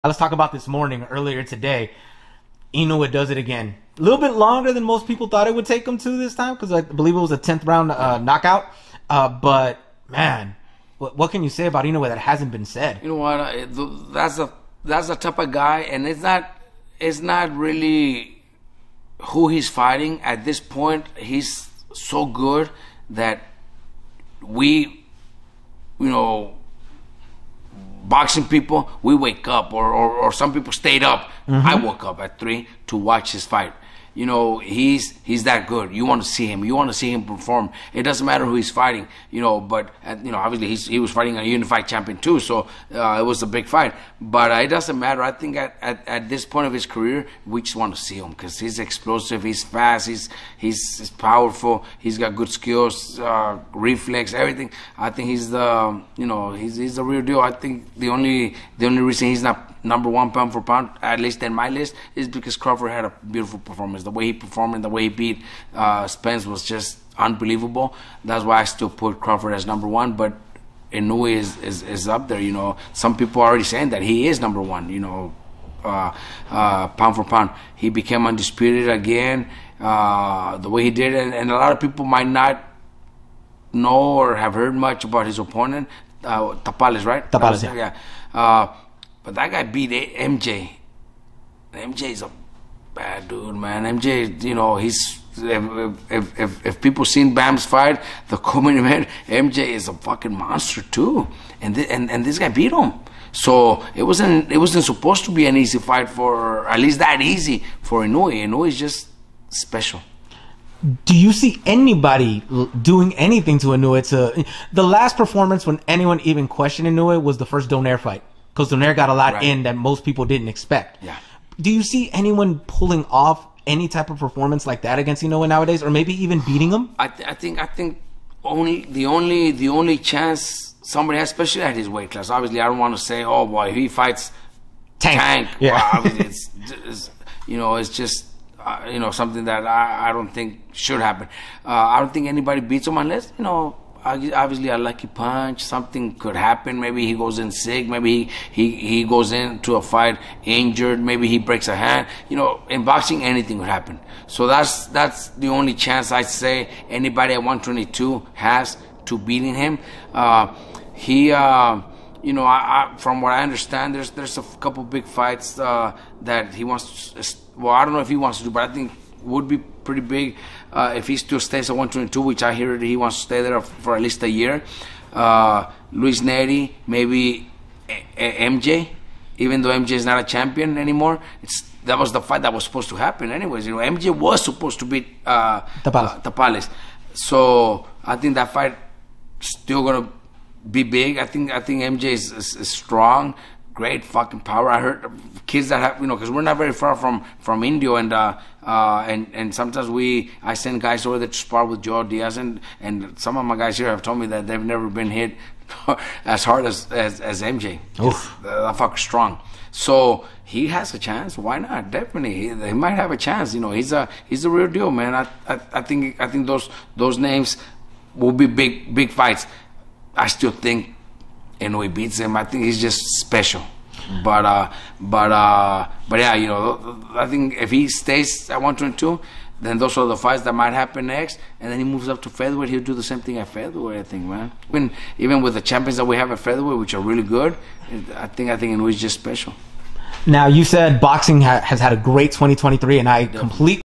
Let's talk about this morning, earlier today. Inoue does it again. A little bit longer than most people thought it would take him to this time, because I believe it was a 10th round knockout. But, man, what can you say about Inoue that hasn't been said? You know what? That's the type of guy, and it's not really who he's fighting. At this point, he's so good that we, boxing people, we wake up, or some people stayed up. I woke up at 3 to watch his fight. He's that good. You want to see him. You want to see him perform. It doesn't matter who he's fighting, but obviously he was fighting a unified champion too, so it was a big fight. But it doesn't matter. I think at this point of his career, we just want to see him because he's explosive, he's fast, he's powerful, he's got good skills, reflex, everything. I think he's the he's the real deal. I think the only reason he's not #1 pound for pound, at least in my list, is because Crawford had a beautiful performance. The way he performed and the way he beat Spence was just unbelievable. That's why I still put Crawford as #1. But Inoue is up there. Some people are already saying that he is #1. Pound for pound, he became undisputed again. The way he did it, and a lot of people might not know or have heard much about his opponent, Tapales, right? Tapales, yeah. But that guy beat MJ. MJ's a bad dude, man. MJ, he's if people seen Bam's fight, the co-main event, MJ is a fucking monster too, and this guy beat him. So it wasn't supposed to be an easy fight for, at least that easy for Inoue. Inoue is just special. Do you see anybody doing anything to Inoue? The last performance when anyone even questioned Inoue was the first Donaire fight, because Donaire got a lot in that most people didn't expect. Yeah. Do you see anyone pulling off any type of performance like that against Inoue nowadays, or maybe even beating him? I think the only chance somebody has, especially at his weight class. Obviously, I don't want to say, oh boy, he fights Tank. Yeah. Well, obviously, it's just something that I don't think should happen. I don't think anybody beats him unless obviously a lucky punch, something could happen. Maybe he goes in sick, maybe he goes into a fight injured, maybe he breaks a hand. In boxing anything could happen. So that's the only chance I'd say anybody at 122 has to beating him. From what I understand, there's a couple big fights that he wants to, well, I don't know if he wants to do, but I think would be pretty big if he still stays at 122, which I hear he wants to stay there for at least a year. Luis Neri, maybe MJ, even though MJ is not a champion anymore. That was the fight that was supposed to happen anyways. MJ was supposed to beat Tapales. So I think that fight still gonna be big. I think MJ is strong. Great fucking power. I heard kids that have, because we're not very far from Indio, and sometimes I send guys over there to spar with Joe Diaz, and some of my guys here have told me that they've never been hit as hard as MJ. That fucker's strong. So he has a chance. Why not? Definitely, he might have a chance. He's a real deal, man. I think those names will be big fights. I still think Inoue beats him. I think he's just special. But yeah, I think if he stays at 122, then those are the fights that might happen next. And then he moves up to featherweight. He'll do the same thing at featherweight, I think, man. Even with the champions that we have at featherweight, which are really good, I think Inoue is just special. Now, you said boxing has had a great 2023, and I completely